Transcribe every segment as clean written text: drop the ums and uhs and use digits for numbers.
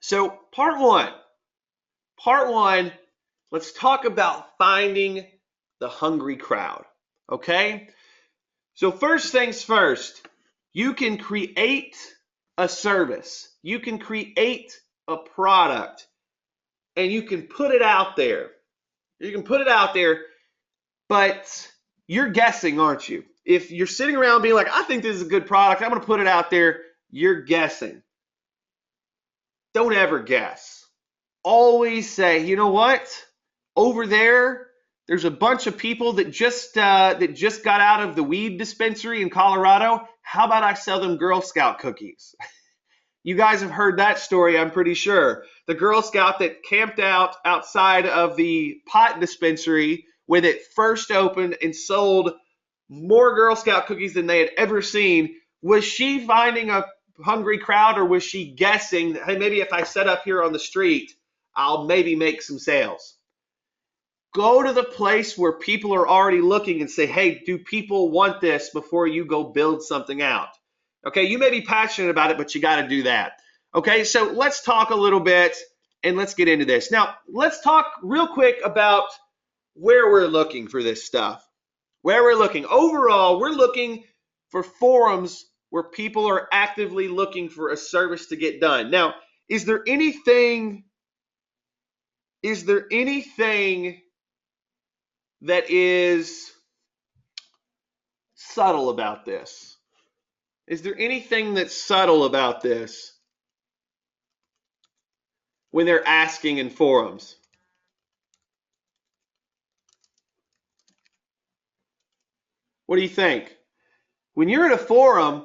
So part one, let's talk about finding the hungry crowd. Okay? So first things first, you can create a service. You can create a product and you can put it out there. You can put it out there, but you're guessing, aren't you? If you're sitting around being like, I think this is a good product, I'm going to put it out there, you're guessing. Don't ever guess. Always say, you know what? Over there's a bunch of people that just got out of the weed dispensary in Colorado. How about I sell them Girl Scout cookies? You guys have heard that story, I'm pretty sure. The Girl Scout that camped out outside of the pot dispensary when it first opened and sold more Girl Scout cookies than they had ever seen. Was she finding a hungry crowd, or was she guessing that, hey, maybe if I set up here on the street, I'll maybe make some sales? Go to the place where people are already looking and say, hey, do people want this before you go build something out? Okay, you may be passionate about it, but you got to do that. Okay, so let's talk a little bit and let's get into this. Now, let's talk real quick about where we're looking for this stuff. Where we're looking. Overall, we're looking for forums where people are actively looking for a service to get done. Now, is there anything that is subtle about this? Is there anything that's subtle about this when they're asking in forums? What do you think? When you're in a forum,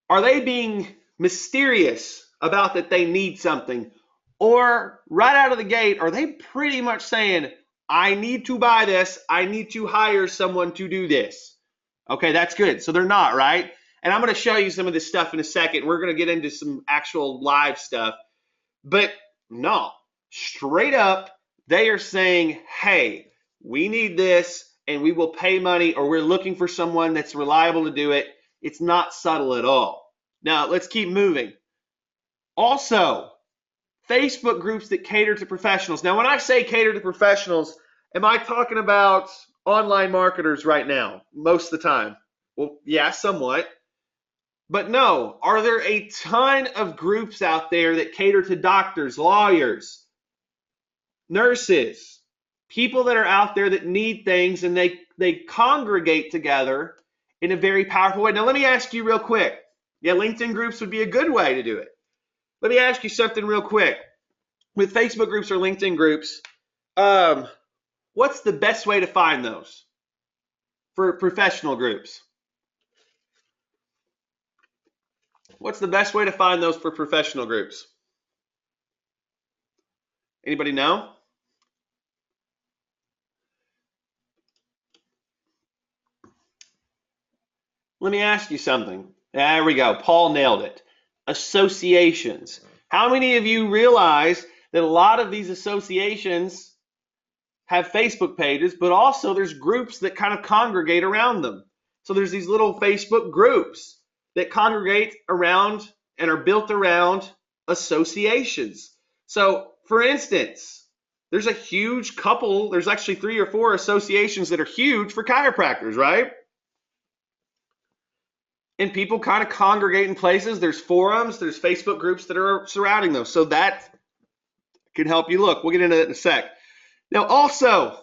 are they being mysterious about that they need something? Or right out of the gate, are they pretty much saying, I need to buy this, I need to hire someone to do this? Okay, that's good. So they're not, right? And I'm going to show you some of this stuff in a second. We're going to get into some actual live stuff. But no, straight up, they are saying, hey, we need this and we will pay money, or we're looking for someone that's reliable to do it. It's not subtle at all. Now, let's keep moving. Also, Facebook groups that cater to professionals. Now, when I say cater to professionals, am I talking about online marketers right now most of the time? Well, yeah, somewhat. But no, are there a ton of groups out there that cater to doctors, lawyers, nurses, people that are out there that need things, and they congregate together in a very powerful way? Now, let me ask you real quick. Yeah, LinkedIn groups would be a good way to do it. Let me ask you something real quick. With Facebook groups or LinkedIn groups, what's the best way to find those for professional groups? What's the best way to find those for professional groups? Anybody know? Let me ask you something. There we go. Paul nailed it. Associations. How many of you realize that a lot of these associations have Facebook pages, but also there's groups that kind of congregate around them? So there's these little Facebook groups that congregate around and are built around associations. So, for instance, there's a huge couple, there's actually 3 or 4 associations that are huge for chiropractors, right? And people kind of congregate in places. There's forums, there's Facebook groups that are surrounding them. So that can help you look. We'll get into that in a sec. Now, also,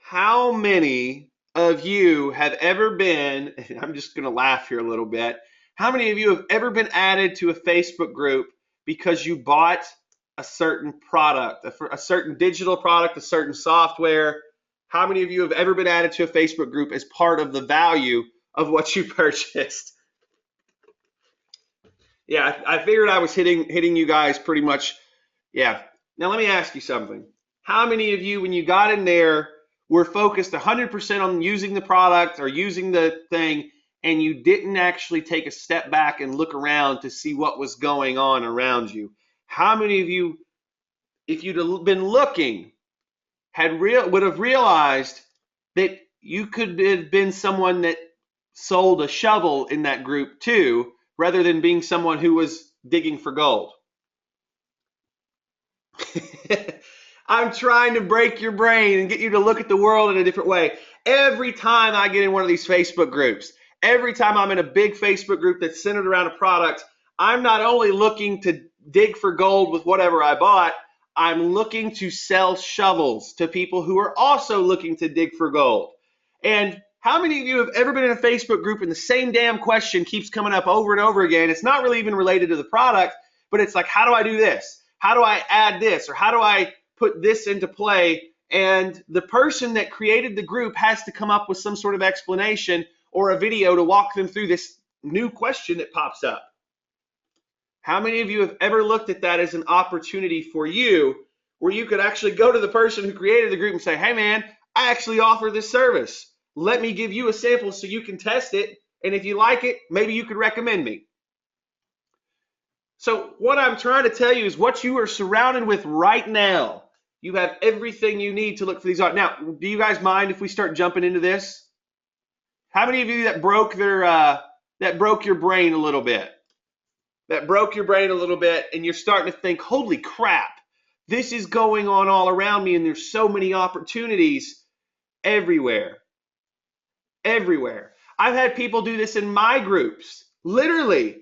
how many of you have ever been, I'm just going to laugh here a little bit, how many of you have ever been added to a Facebook group because you bought a certain product, a certain digital product, a certain software? How many of you have ever been added to a Facebook group as part of the value of what you purchased? Yeah, I figured I was hitting you guys pretty much. Yeah. Now let me ask you something. How many of you, when you got in there, were focused 100% on using the product or using the thing, and you didn't actually take a step back and look around to see what was going on around you? How many of you, if you'd been looking, would have realized that you could have been someone that sold a shovel in that group too, rather than being someone who was digging for gold? I'm trying to break your brain and get you to look at the world in a different way. Every time I get in one of these Facebook groups, every time I'm in a big Facebook group that's centered around a product, I'm not only looking to dig for gold with whatever I bought, I'm looking to sell shovels to people who are also looking to dig for gold. And how many of you have ever been in a Facebook group and the same damn question keeps coming up over and over again? It's not really even related to the product, but it's like, how do I do this? How do I add this? Or how do I put this into play? And the person that created the group has to come up with some sort of explanation or a video to walk them through this new question that pops up. How many of you have ever looked at that as an opportunity for you where you could actually go to the person who created the group and say, hey man, I actually offer this service. Let me give you a sample so you can test it. And if you like it, maybe you could recommend me. So what I'm trying to tell you is what you are surrounded with right now. You have everything you need to look for these. Now, do you guys mind if we start jumping into this? How many of you that broke your brain a little bit? That broke your brain a little bit and you're starting to think, holy crap, this is going on all around me and there's so many opportunities everywhere. Everywhere. I've had people do this in my groups, literally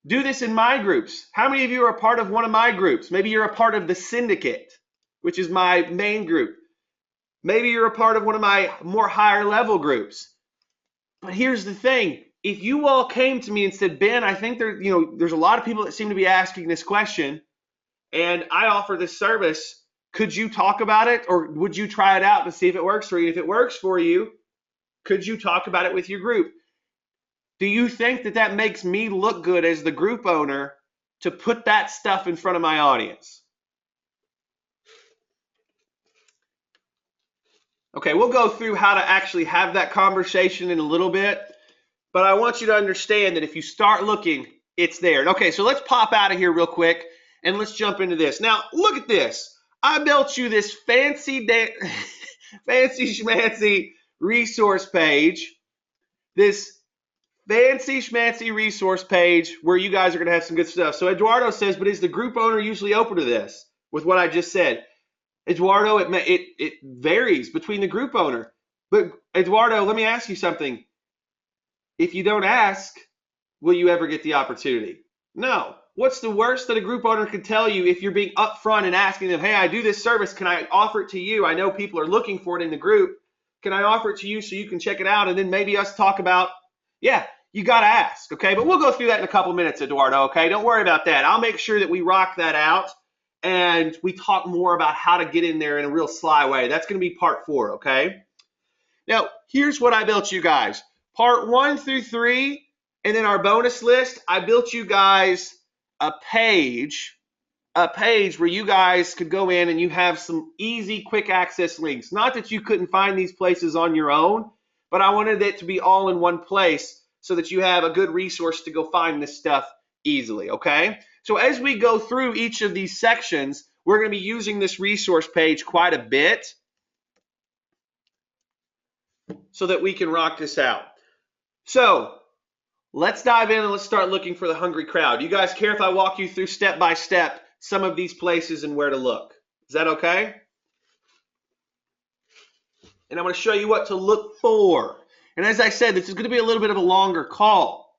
do this in my groups. How many of you are a part of one of my groups? Maybe you're a part of the syndicate, which is my main group. Maybe you're a part of one of my more higher level groups. But here's the thing. If you all came to me and said, Ben, I think there's a lot of people that seem to be asking this question, and I offer this service. Could you talk about it, or would you try it out to see if it works for you? If it works for you, could you talk about it with your group? Do you think that that makes me look good as the group owner to put that stuff in front of my audience? Okay, we'll go through how to actually have that conversation in a little bit. But I want you to understand that if you start looking, it's there. Okay, so let's pop out of here real quick and let's jump into this. Now, look at this. I built you this fancy schmancy resource page. This fancy schmancy resource page where you guys are going to have some good stuff. So Eduardo says, but is the group owner usually open to this with what I just said? Eduardo, it varies between the group owner. But Eduardo, let me ask you something. If you don't ask, will you ever get the opportunity? No. What's the worst that a group owner could tell you if you're being upfront and asking them, hey, I do this service. Can I offer it to you? I know people are looking for it in the group. Can I offer it to you so you can check it out? And then maybe us talk about, yeah, you got to ask, okay? But we'll go through that in a couple minutes, Eduardo, okay? Don't worry about that. I'll make sure that we rock that out and we talk more about how to get in there in a real sly way. That's going to be part 4, okay? Now, here's what I built you guys. Part 1 through 3, and then our bonus list, I built you guys a page where you guys could go in and you have some easy, quick access links. Not that you couldn't find these places on your own, but I wanted it to be all in one place so that you have a good resource to go find this stuff easily, okay? So as we go through each of these sections, we're going to be using this resource page quite a bit so that we can rock this out. So let's dive in and let's start looking for the hungry crowd. You guys care if I walk you through step by step some of these places and where to look? Is that okay? And I'm going to show you what to look for. And as I said, this is going to be a little bit of a longer call,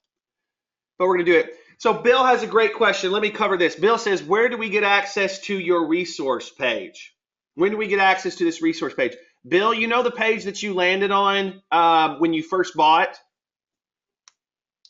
but we're going to do it. So Bill has a great question. Let me cover this. Bill says, where do we get access to your resource page? When do we get access to this resource page? Bill, you know the page that you landed on when you first bought?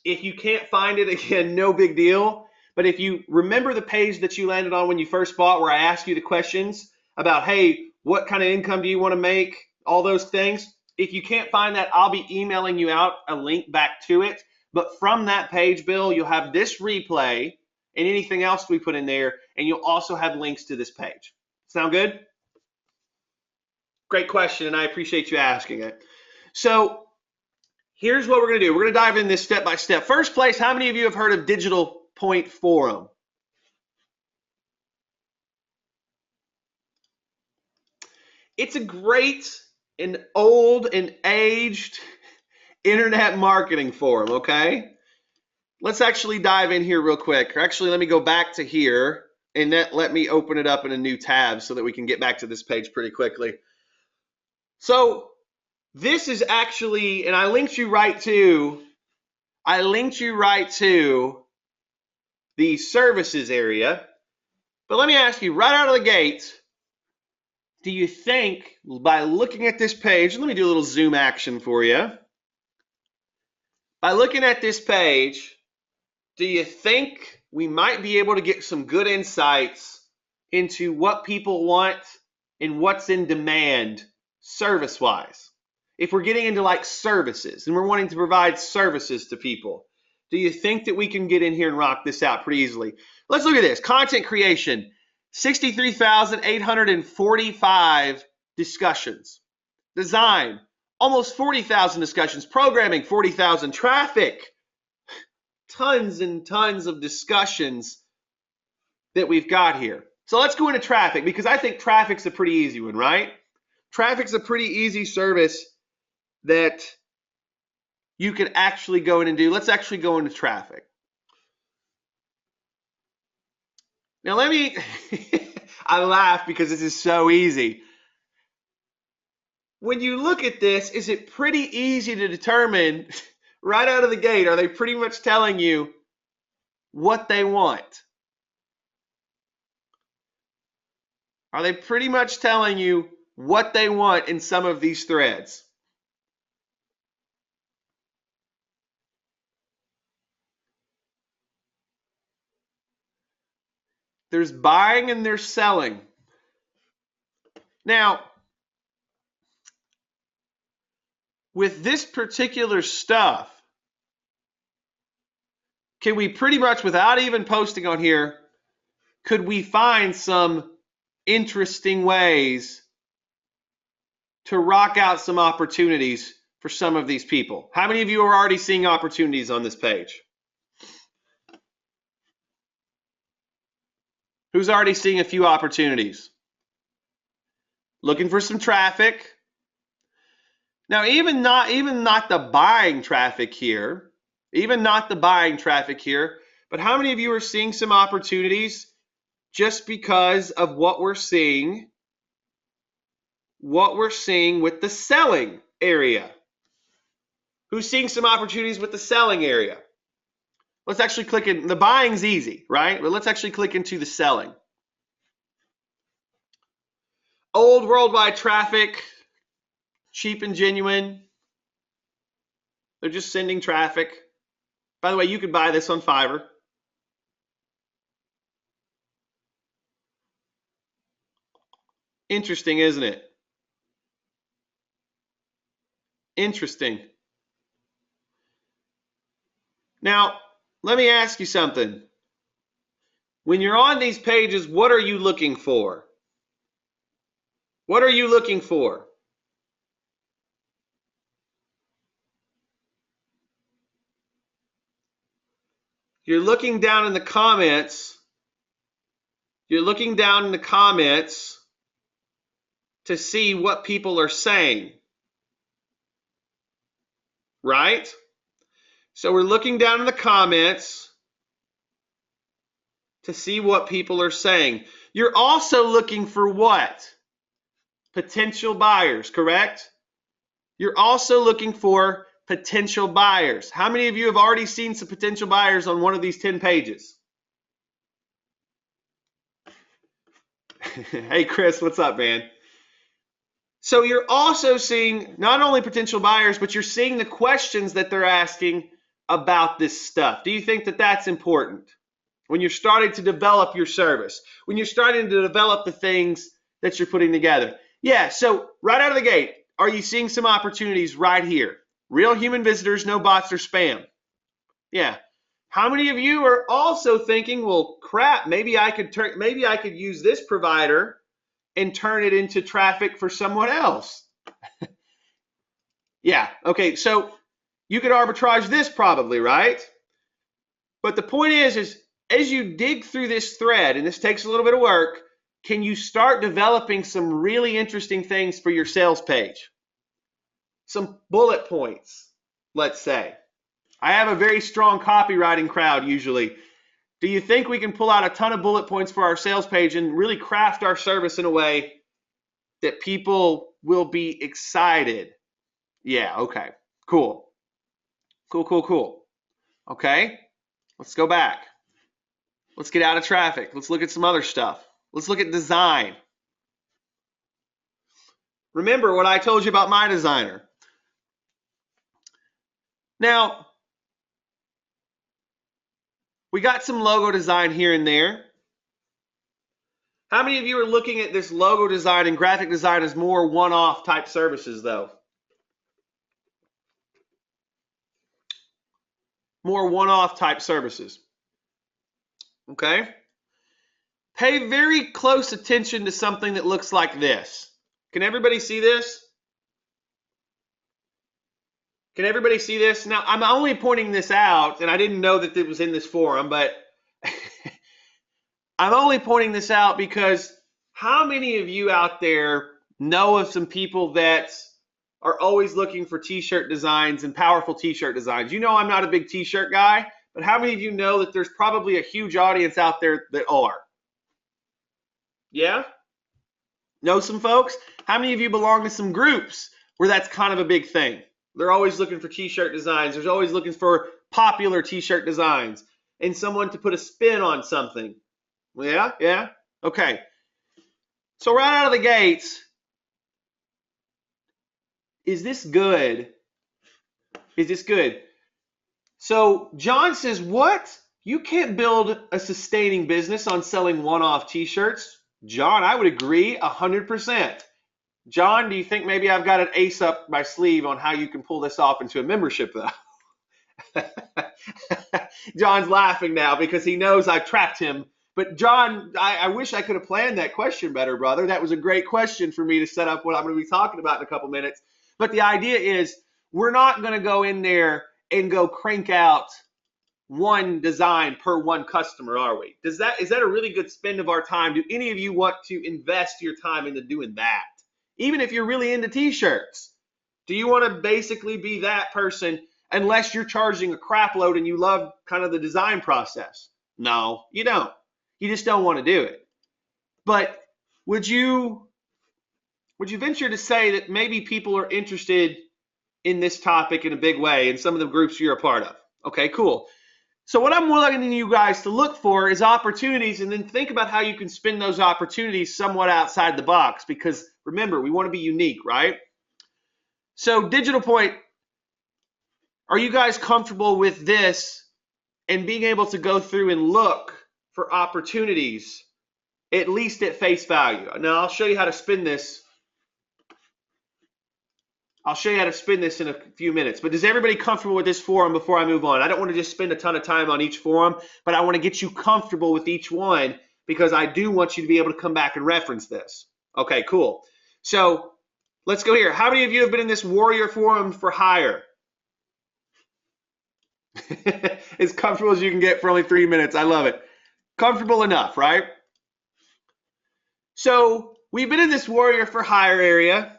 If you can't find it, again, no big deal. But if you remember the page that you landed on when you first bought, where I asked you the questions about, hey, what kind of income do you want to make? All those things. If you can't find that, I'll be emailing you out a link back to it. But from that page, Bill, you'll have this replay and anything else we put in there, and you'll also have links to this page. Sound good? Great question, and I appreciate you asking it. So here's what we're going to do. We're going to dive in this step by step. First place, how many of you have heard of Digital Point Forum? It's a great and old and aged internet marketing forum, okay? Let's actually dive in here real quick. Actually, let me go back to here And let me open it up in a new tab so that we can get back to this page pretty quickly. So this is actually, and I linked you right to the services area. But let me ask you right out of the gate, do you think by looking at this page, let me do a little zoom action for you. By looking at this page, do you think we might be able to get some good insights into what people want and what's in demand service-wise? If we're getting into like services and we're wanting to provide services to people, do you think that we can get in here and rock this out pretty easily? Let's look at this. Content creation, 63,845 discussions. Design, almost 40,000 discussions. Programming, 40,000. Traffic, tons and tons of discussions that we've got here. So let's go into traffic, because I think traffic's a pretty easy one, right? Traffic's a pretty easy service that you can actually go in and do. Let's actually go into traffic. Now let me, I laugh because this is so easy. When you look at this, is it pretty easy to determine right out of the gate, are they pretty much telling you what they want? Are they pretty much telling you what they want in some of these threads? There's buying and there's selling. Now, with this particular stuff, can we pretty much, without even posting on here, could we find some interesting ways to rock out some opportunities for some of these people? How many of you are already seeing opportunities on this page? Who's already seeing a few opportunities? Looking for some traffic. Now, even not the buying traffic here, but how many of you are seeing some opportunities just because of what we're seeing with the selling area? Who's seeing some opportunities with the selling area? Let's actually click in. The buying's easy, right? But let's actually click into the selling. Old worldwide traffic, cheap and genuine. They're just sending traffic. By the way, you could buy this on Fiverr. Interesting, isn't it? Interesting. Now, let me ask you something. When you're on these pages, what are you looking for? What are you looking for? You're looking down in the comments. You're looking down in the comments to see what people are saying, right? So we're looking down in the comments to see what people are saying. You're also looking for what? Potential buyers, correct? You're also looking for potential buyers. How many of you have already seen some potential buyers on one of these 10 pages? Hey, Chris, what's up, man? So you're also seeing not only potential buyers, but you're seeing the questions that they're asking about this stuff. Do you think that that's important when you're starting to develop your service, when you're starting to develop the things that you're putting together? Yeah, so right out of the gate, are you seeing some opportunities right here? Real human visitors, no bots or spam. Yeah. How many of you are also thinking, well, crap, maybe I could use this provider and turn it into traffic for someone else? Yeah, okay, so you could arbitrage this probably, right? But the point is as you dig through this thread, and this takes a little bit of work, can you start developing some really interesting things for your sales page? Some bullet points, let's say. I have a very strong copywriting crowd usually. Do you think we can pull out a ton of bullet points for our sales page and really craft our service in a way that people will be excited? Yeah, okay, cool. Cool. Okay, let's go back. Let's get out of traffic. Let's look at some other stuff. Let's look at design. Remember what I told you about my designer. Now, we got some logo design here and there. How many of you are looking at this logo design and graphic design as more one-off type services, though? More one-off type services. Okay? Pay very close attention to something that looks like this. Can everybody see this? Can everybody see this? Now, I'm only pointing this out, and I didn't know that it was in this forum, but I'm only pointing this out because how many of you out there know of some people that are always looking for t-shirt designs and powerful t-shirt designs? You know I'm not a big t-shirt guy, but how many of you know that there's probably a huge audience out there that are? Yeah? Know some folks? How many of you belong to some groups where that's kind of a big thing? They're always looking for t-shirt designs. There's always looking for popular t-shirt designs and someone to put a spin on something. Yeah? Okay. So right out of the gates, is this good? Is this good? So John says, what? You can't build a sustaining business on selling one-off t-shirts. John, I would agree 100%. John, do you think maybe I've got an ace up my sleeve on how you can pull this off into a membership, though? John's laughing now because he knows I've trapped him. But John, I wish I could have planned that question better, brother. That was a great question for me to set up what I'm going to be talking about in a couple minutes. But the idea is we're not going to go in there and go crank out one design per one customer, are we? Is that a really good spend of our time? Do any of you want to invest your time into doing that? Even if you're really into t-shirts, do you want to basically be that person unless you're charging a crap load and you love kind of the design process? No, you don't. You just don't want to do it. But would you venture to say that maybe people are interested in this topic in a big way in some of the groups you're a part of? Okay, cool. So what I'm wanting you guys to look for is opportunities, and then think about how you can spin those opportunities somewhat outside the box, because remember, we want to be unique, right? So Digital Point, are you guys comfortable with this and being able to go through and look for opportunities, at least at face value? Now, I'll show you how to spin this. I'll show you how to spin this in a few minutes. But is everybody comfortable with this forum before I move on? I don't want to just spend a ton of time on each forum, but I want to get you comfortable with each one because I do want you to be able to come back and reference this. Okay, cool. So let's go here. How many of you have been in this Warrior Forum for Hire? As comfortable as you can get for only 3 minutes. I love it. Comfortable enough, right? So we've been in this Warrior for Hire area.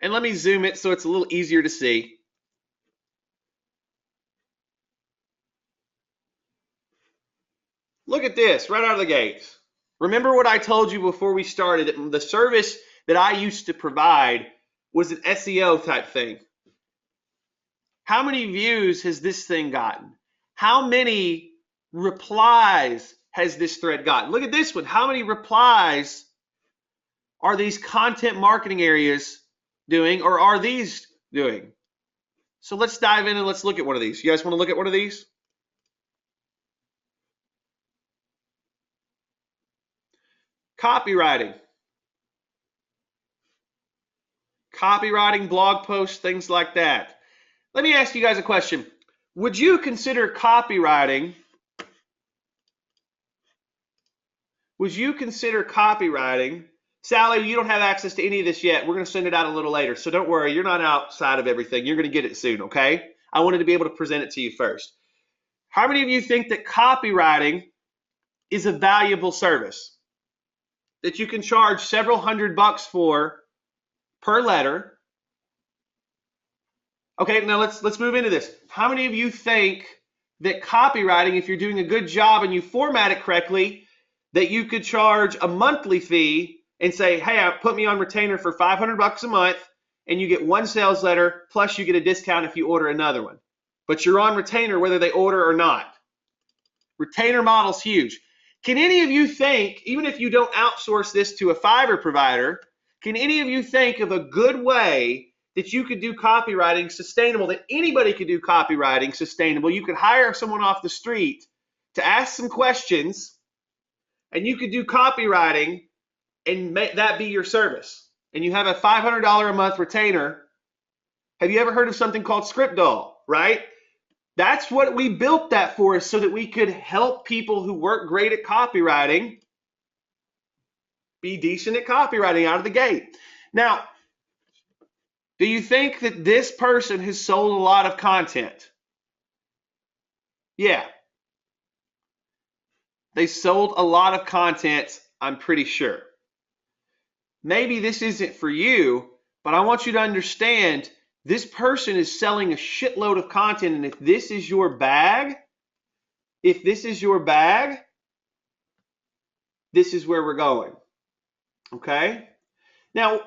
And let me zoom it so it's a little easier to see. Look at this right out of the gates. Remember what I told you before we started, that the service that I used to provide was an SEO type thing. How many views has this thing gotten? How many replies has this thread gotten? Look at this one. How many replies are these content marketing areas doing, or are these doing? So let's dive in and let's look at one of these. You guys want to look at one of these? Copywriting, blog posts, things like that. Let me ask you guys a question. Would you consider copywriting? Sally, you don't have access to any of this yet. We're going to send it out a little later. So don't worry, you're not outside of everything. You're going to get it soon, okay? I wanted to be able to present it to you first. How many of you think that copywriting is a valuable service that you can charge several $100 for per letter? Okay, now let's move into this. How many of you think that copywriting, if you're doing a good job and you format it correctly, that you could charge a monthly fee and say, hey, put me on retainer for $500 a month, and you get one sales letter, plus you get a discount if you order another one. But you're on retainer whether they order or not. Retainer model's huge. Can any of you think, even if you don't outsource this to a Fiverr provider, can any of you think of a good way that you could do copywriting sustainable, that anybody could do copywriting sustainable? You could hire someone off the street to ask some questions, and you could do copywriting and make that be your service. And you have a $500 a month retainer. Have you ever heard of something called ScriptDoll, right? That's what we built that for, is so that we could help people who work great at copywriting be decent at copywriting out of the gate. Now, do you think that this person has sold a lot of content? Yeah. They sold a lot of content, I'm pretty sure. Maybe this isn't for you, but I want you to understand this person is selling a shitload of content, and if this is your bag, this is where we're going. Okay? Now,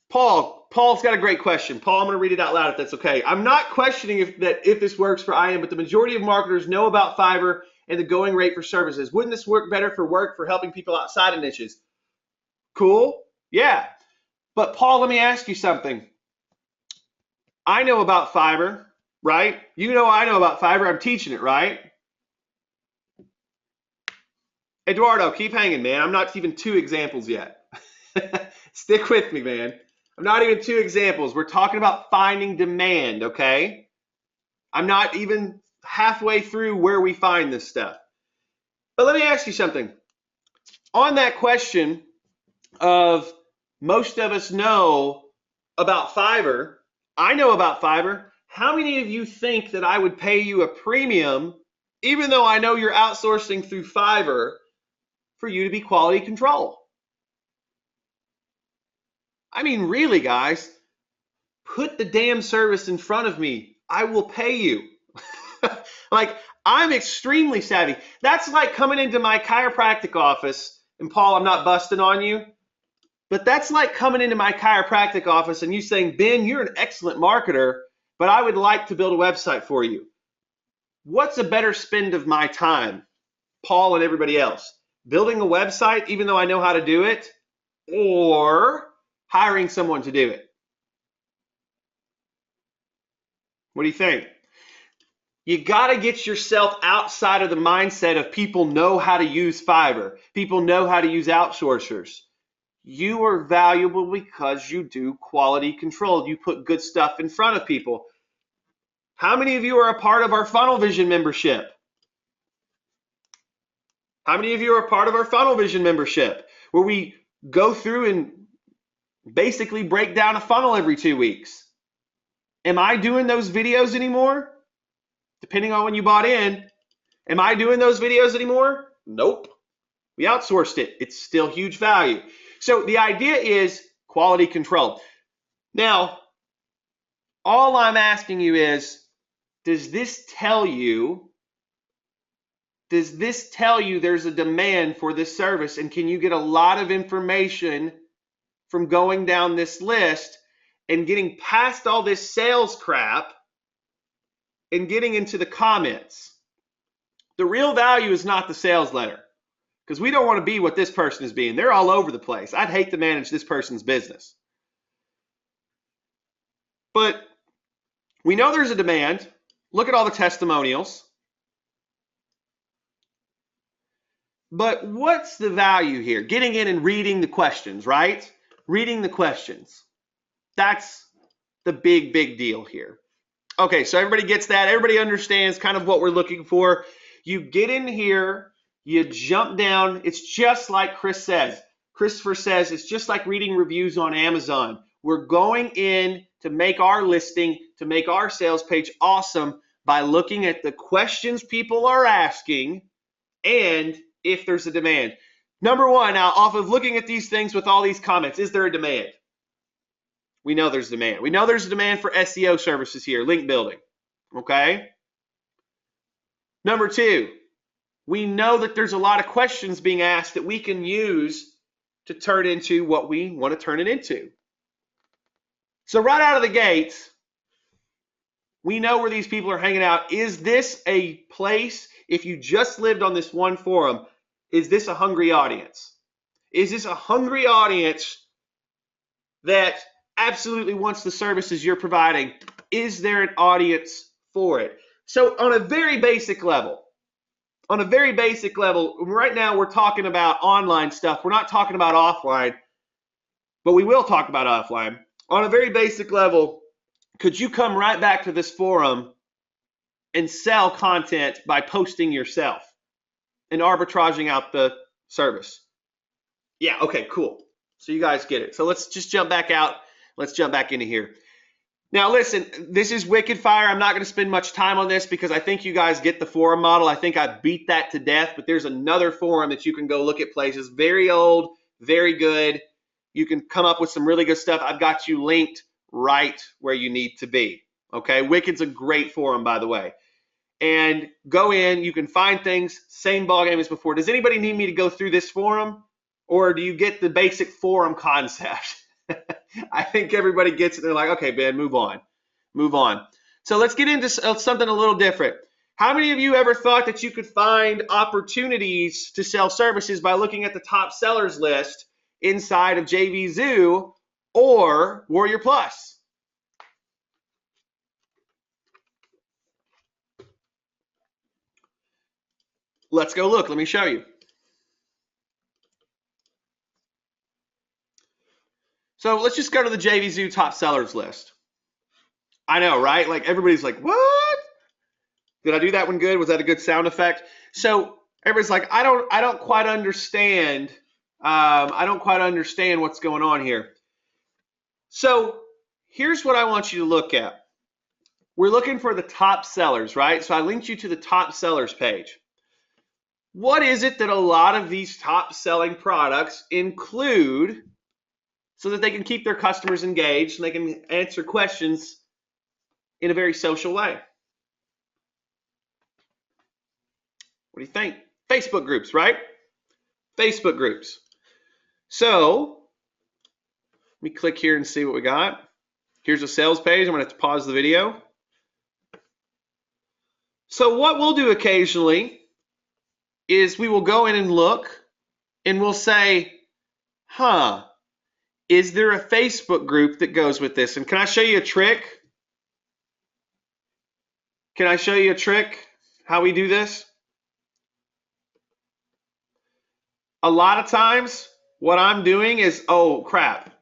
Paul's got a great question. Paul, I'm going to read it out loud if that's okay. I'm not questioning if this works for IM, but the majority of marketers know about Fiverr and the going rate for services. Wouldn't this work better for helping people outside of niches? Cool. Yeah. But Paul, let me ask you something. I know about Fiverr, right? You know I know about Fiverr. I'm teaching it, right? Eduardo, keep hanging, man. I'm not even 2 examples yet. Stick with me, man. I'm not even 2 examples. We're talking about finding demand, okay? I'm not even halfway through where we find this stuff. But let me ask you something. On that question of most of us know about Fiverr, I know about Fiverr. How many of you think that I would pay you a premium, even though I know you're outsourcing through Fiverr, for you to be quality control? I mean, really, guys, put the damn service in front of me. I will pay you. Like, I'm extremely savvy. That's like coming into my chiropractic office, and Paul, I'm not busting on you, but that's like coming into my chiropractic office and you saying, Ben, you're an excellent marketer, but I would like to build a website for you. What's a better spend of my time, Paul and everybody else? Building a website, even though I know how to do it, or hiring someone to do it? What do you think? You got to get yourself outside of the mindset of people know how to use Fiverr. People know how to use outsourcers. You are valuable because you do quality control. You put good stuff in front of people. How many of you are a part of our Funnel Vision membership? How many of you are a part of our Funnel Vision membership, where we go through and basically break down a funnel every 2 weeks? Am I doing those videos anymore? Depending on when you bought in. Am I doing those videos anymore? Nope. We outsourced it. It's still huge value. So the idea is quality control. Now, all I'm asking you is, does this tell you there's a demand for this service? And can you get a lot of information from going down this list and getting past all this sales crap and getting into the comments? The real value is not the sales letter, because we don't want to be what this person is being. They're all over the place. I'd hate to manage this person's business. But we know there's a demand. Look at all the testimonials. But what's the value here? Getting in and reading the questions, right? Reading the questions. That's the big deal here. Okay, so everybody gets that. Everybody understands kind of what we're looking for. You get in here, you jump down. It's just like Christopher says, it's just like reading reviews on Amazon. We're going in to make our listing, to make our sales page awesome by looking at the questions people are asking and if there's a demand. Number one, now off of looking at these things with all these comments, is there a demand? We know there's demand. We know there's a demand for SEO services here, link building, okay? Number two, we know that there's a lot of questions being asked that we can use to turn into what we want to turn it into. So right out of the gates, we know where these people are hanging out. Is this a place, if you just lived on this one forum, is this a hungry audience? Is this a hungry audience that absolutely wants the services you're providing? Is there an audience for it? So on a very basic level, right now we're talking about online stuff. We're not talking about offline, but we will talk about offline. On a very basic level, could you come right back to this forum and sell content by posting yourself and arbitraging out the service? Yeah, okay, cool. So you guys get it. So let's just jump back out. Let's jump back into here. Now listen, this is Wicked Fire. I'm not going to spend much time on this because I think you guys get the forum model. I think I beat that to death, but there's another forum that you can go look at places. Very old, very good. You can come up with some really good stuff. I've got you linked right where you need to be. Okay, Wicked's a great forum, by the way. And go in, you can find things, same ballgame as before. Does anybody need me to go through this forum? Or do you get the basic forum concept? I think everybody gets it. They're like, okay, Ben, move on. Move on. So let's get into something a little different. How many of you ever thought that you could find opportunities to sell services by looking at the top sellers list inside of JVZoo or Warrior Plus? Let's go look. Let me show you. So let's just go to the JVZoo top sellers list. I know, right? Like everybody's like, what? Did I do that one good? Was that a good sound effect? So everybody's like, I don't quite understand. I don't quite understand what's going on here. So here's what I want you to look at. We're looking for the top sellers, right? So I linked you to the top sellers page. What is it that a lot of these top selling products include so that they can keep their customers engaged and they can answer questions in a very social way? What do you think? Facebook groups, right? Facebook groups. So let me click here and see what we got. Here's a sales page. I'm going to have to pause the video. So what we'll do occasionally is we will go in and look and we'll say, is there a Facebook group that goes with this? And can I show you a trick? Can I show you a trick how we do this? A lot of times what I'm doing is, oh crap.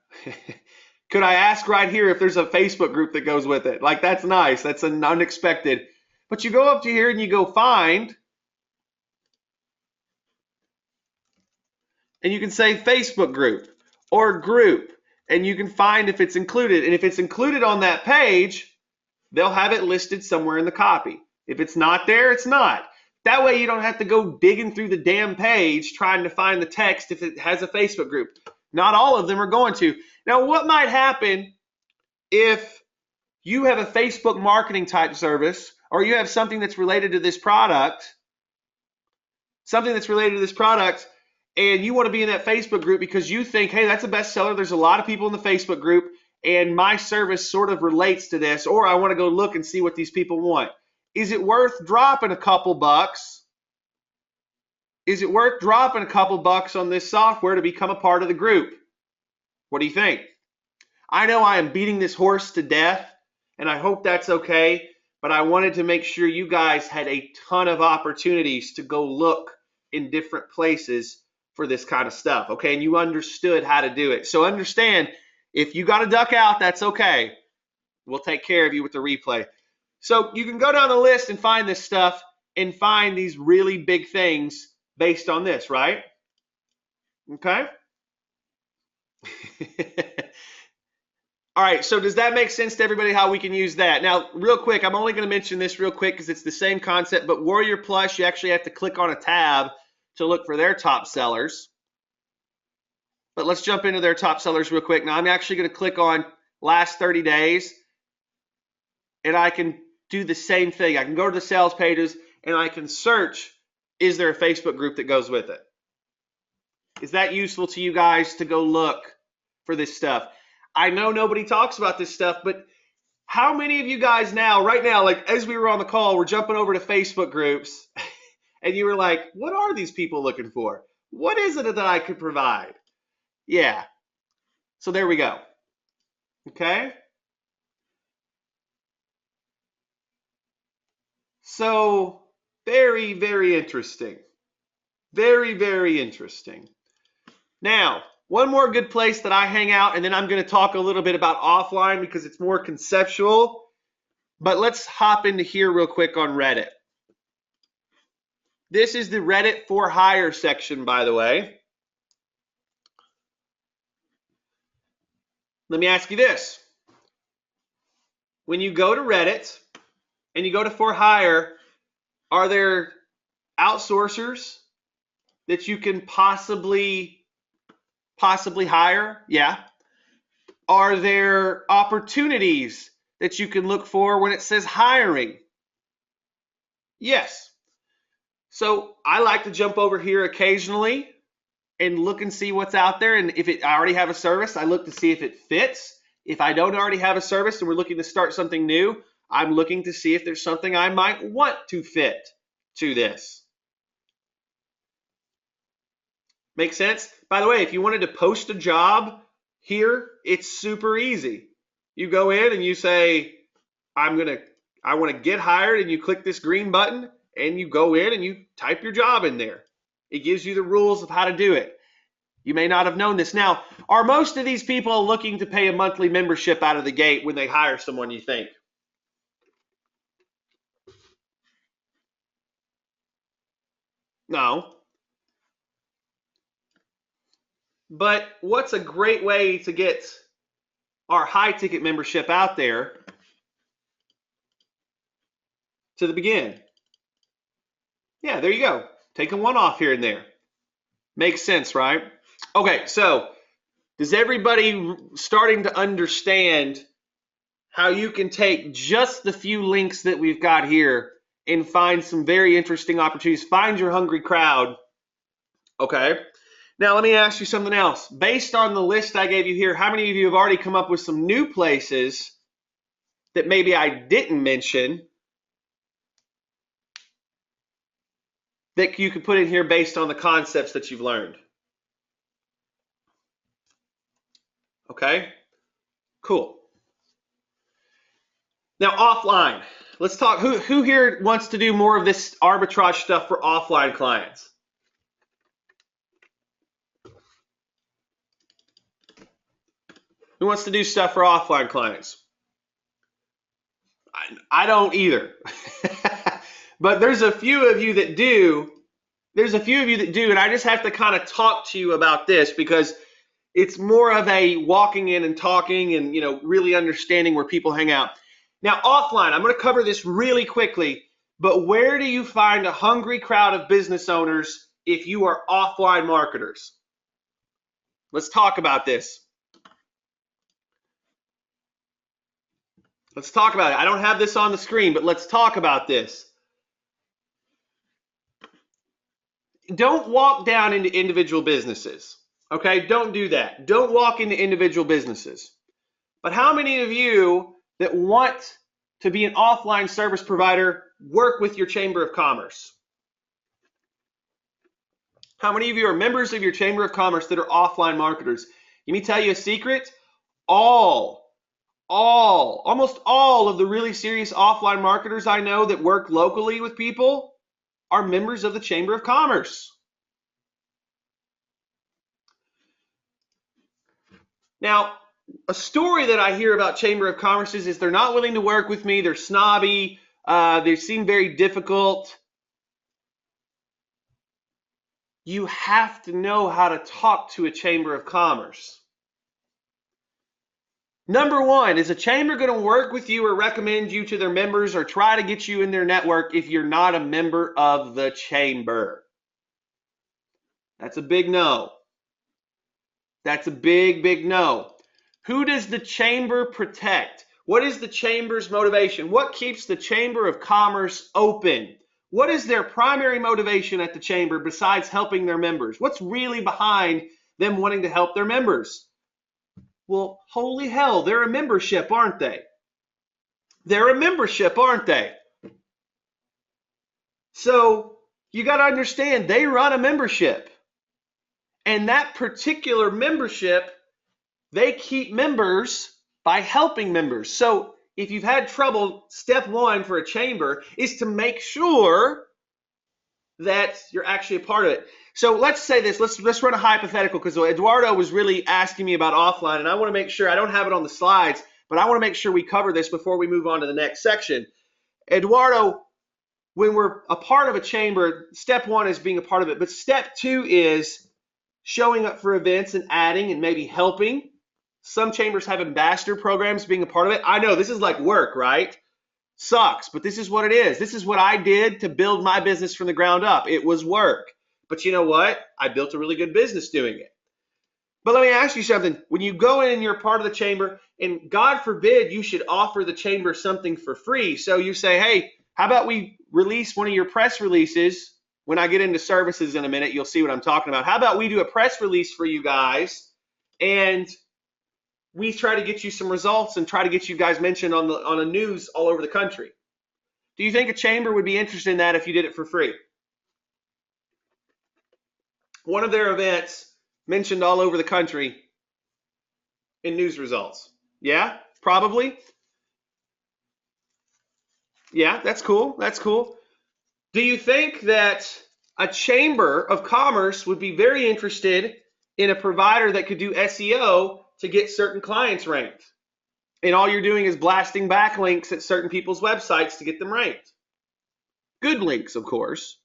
Could I ask right here if there's a Facebook group that goes with it? Like that's nice. That's an unexpected. But you go up to here and you go find. And you can say Facebook group or group. And you can find if it's included. And if it's included on that page, they'll have it listed somewhere in the copy. If it's not there, it's not. That way you don't have to go digging through the damn page trying to find the text if it has a Facebook group. Not all of them are going to. Now, what might happen if you have a Facebook marketing type service or you have something that's related to this product, and you want to be in that Facebook group because you think, hey, that's a bestseller. There's a lot of people in the Facebook group and my service sort of relates to this, or I want to go look and see what these people want. Is it worth dropping a couple bucks? Is it worth dropping a couple bucks on this software to become a part of the group? What do you think? I know I am beating this horse to death, and I hope that's okay, but I wanted to make sure you guys had a ton of opportunities to go look in different places for this kind of stuff, okay? And you understood how to do it. So understand, if you got to duck out, that's okay. We'll take care of you with the replay. So you can go down the list and find this stuff and find these really big things based on this, right? Okay? All right, so does that make sense to everybody how we can use that? Now, real quick, I'm only going to mention this real quick because it's the same concept, but Warrior Plus, you actually have to click on a tab to look for their top sellers. But let's jump into their top sellers real quick. Now, I'm actually going to click on last 30 days, and I can do the same thing. I can go to the sales pages, and I can search, is there a Facebook group that goes with it? Is that useful to you guys to go look for this stuff? I know nobody talks about this stuff, but how many of you guys now, right now, like as we were on the call, we're jumping over to Facebook groups, and you were like, what are these people looking for? What is it that I could provide? Yeah. So there we go. Okay. So very, very interesting. Very, very interesting. Now, one more good place that I hang out, and then I'm going to talk a little bit about offline because it's more conceptual. But let's hop into here real quick on Reddit. This is the Reddit for hire section, by the way. Let me ask you this. When you go to Reddit and you go to for hire, are there outsourcers that you can possibly hire? Yeah. Are there opportunities that you can look for when it says hiring? Yes. So I like to jump over here occasionally and look and see what's out there. And if I already have a service, I look to see if it fits. If I don't already have a service and we're looking to start something new, I'm looking to see if there's something I might want to fit to this. Make sense? By the way, if you wanted to post a job here, it's super easy. You go in and you say, I want to get hired, and you click this green button and you go in and you type your job in there. It gives you the rules of how to do it. You may not have known this. Now, are most of these people looking to pay a monthly membership out of the gate when they hire someone, you think? No. But what's a great way to get our high ticket membership out there to the begin? Yeah, there you go. Take a one off here and there. Makes sense, right? Okay, so does everybody starting to understand how you can take just the few links that we've got here and find some very interesting opportunities? Find your hungry crowd. Okay. Now let me ask you something else. Based on the list I gave you here, how many of you have already come up with some new places that maybe I didn't mention that you could put in here based on the concepts that you've learned? Okay, cool. Now offline, let's talk. Who here wants to do more of this arbitrage stuff for offline clients? Who wants to do stuff for offline clients? I don't either. But there's a few of you that do. There's a few of you that do, and I just have to kind of talk to you about this because it's more of a walking in and talking and, you know, really understanding where people hang out. Now, offline, I'm going to cover this really quickly, but where do you find a hungry crowd of business owners if you are offline marketers? Let's talk about this. Let's talk about it. I don't have this on the screen, but let's talk about this. Don't walk down into individual businesses. Okay, don't do that. Don't walk into individual businesses. But how many of you that want to be an offline service provider work with your Chamber of Commerce? How many of you are members of your Chamber of Commerce that are offline marketers? Let me tell you a secret. Almost all of the really serious offline marketers I know that work locally with people are members of the Chamber of Commerce. Now, a story that I hear about Chamber of Commerce is they're not willing to work with me, they're snobby, they seem very difficult. You have to know how to talk to a Chamber of Commerce. Number one, is a chamber going to work with you or recommend you to their members or try to get you in their network if you're not a member of the chamber? That's a big no. That's a big, big no. Who does the chamber protect? What is the chamber's motivation? What keeps the Chamber of Commerce open? What is their primary motivation at the chamber besides helping their members? What's really behind them wanting to help their members? Well, holy hell, they're a membership, aren't they? They're a membership, aren't they? So you got to understand, they run a membership. And that particular membership, they keep members by helping members. So if you've had trouble, step one for a chamber is to make sure that you're actually a part of it. So let's say this, let's run a hypothetical, because Eduardo was really asking me about offline, and I want to make sure, I don't have it on the slides, but I want to make sure we cover this before we move on to the next section. Eduardo, when we're a part of a chamber, step one is being a part of it, but step two is showing up for events and adding and maybe helping. Some chambers have ambassador programs, being a part of it. I know this is like work, right? Sucks, but this is what it is. This is what I did to build my business from the ground up. It was work. But you know what? I built a really good business doing it. But let me ask you something. When you go in and you're part of the chamber, and God forbid you should offer the chamber something for free. So you say, hey, how about we release one of your press releases? When I get into services in a minute, you'll see what I'm talking about. How about we do a press release for you guys, and we try to get you some results and try to get you guys mentioned on the news all over the country. Do you think a chamber would be interested in that if you did it for free? One of their events mentioned all over the country in news results. Yeah, probably. Yeah, that's cool. That's cool. Do you think that a chamber of commerce would be very interested in a provider that could do SEO to get certain clients ranked? And all you're doing is blasting backlinks at certain people's websites to get them ranked. Good links, of course.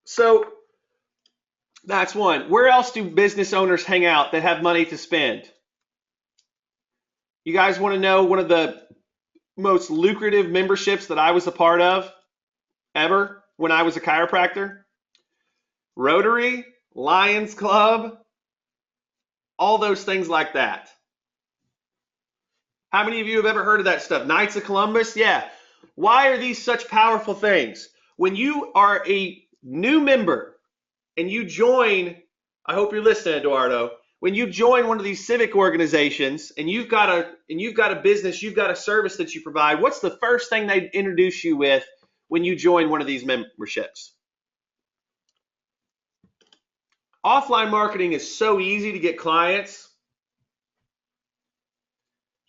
So that's one. Where else do business owners hang out that have money to spend? You guys want to know one of the most lucrative memberships that I was a part of ever when I was a chiropractor? Rotary, Lions Club, all those things like that. How many of you have ever heard of that stuff? Knights of Columbus? Yeah. Why are these such powerful things? When you are a new member and you join, I hope you're listening, Eduardo, when you join one of these civic organizations and you've got a business, you've got a service that you provide, what's the first thing they introduce you with when you join one of these memberships? Offline marketing is so easy to get clients.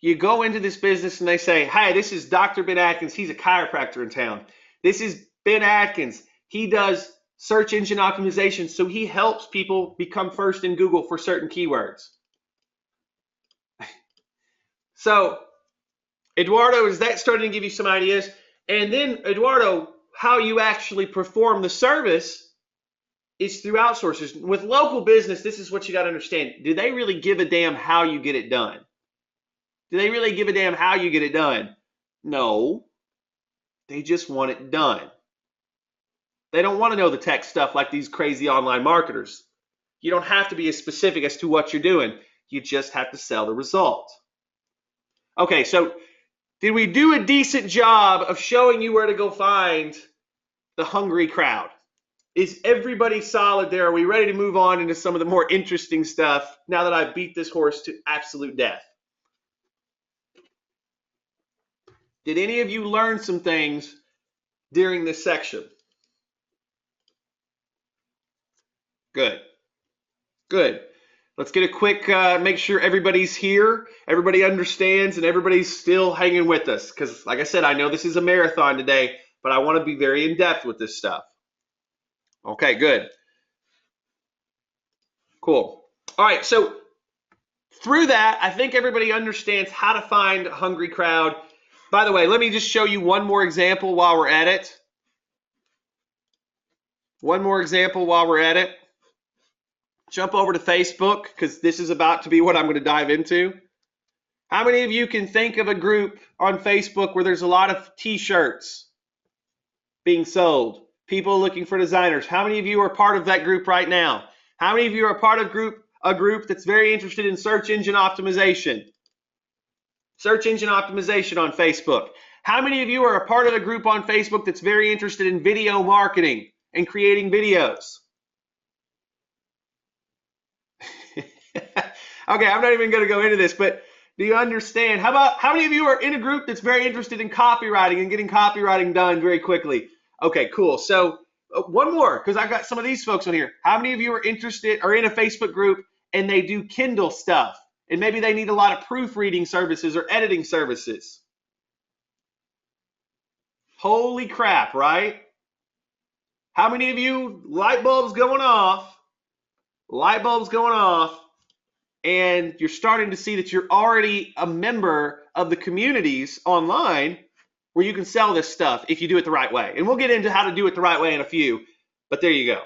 You go into this business and they say, hey, this is Dr. Ben Atkins. He's a chiropractor in town. This is Ben Atkins. He does search engine optimization, so he helps people become first in Google for certain keywords. So, Eduardo, is that starting to give you some ideas? And then, Eduardo, how you actually perform the service is through outsourcers. With local business, this is what you got to understand. Do they really give a damn how you get it done? Do they really give a damn how you get it done? No. They just want it done. They don't want to know the tech stuff like these crazy online marketers. You don't have to be as specific as to what you're doing. You just have to sell the result. Okay, so did we do a decent job of showing you where to go find the hungry crowd? Is everybody solid there? Are we ready to move on into some of the more interesting stuff now that I've beat this horse to absolute death? Did any of you learn some things during this section? Good. Good. Let's get a quick, make sure everybody's here, everybody understands, and everybody's still hanging with us. Because, like I said, I know this is a marathon today, but I want to be very in-depth with this stuff. Okay, good. Cool. All right, so through that, I think everybody understands how to find a hungry crowd. By the way, let me just show you one more example while we're at it. One more example while we're at it. Jump over to Facebook, because this is about to be what I'm going to dive into. How many of you can think of a group on Facebook where there's a lot of t-shirts being sold? People looking for designers. How many of you are part of that group right now? How many of you are part of a group that's very interested in search engine optimization? search engine optimization on Facebook. How many of you are a part of a group on Facebook that's very interested in video marketing and creating videos? Okay, I'm not even going to go into this, but do you understand? How many of you are in a group that's very interested in copywriting and getting copywriting done very quickly? Okay, cool. So one more, because I've got some of these folks on here. How many of you are interested or in a Facebook group and they do Kindle stuff, and maybe they need a lot of proofreading services or editing services? Holy crap, right? How many of you, light bulbs going off, and you're starting to see that you're already a member of the communities online where you can sell this stuff if you do it the right way. And we'll get into how to do it the right way in a few, but there you go.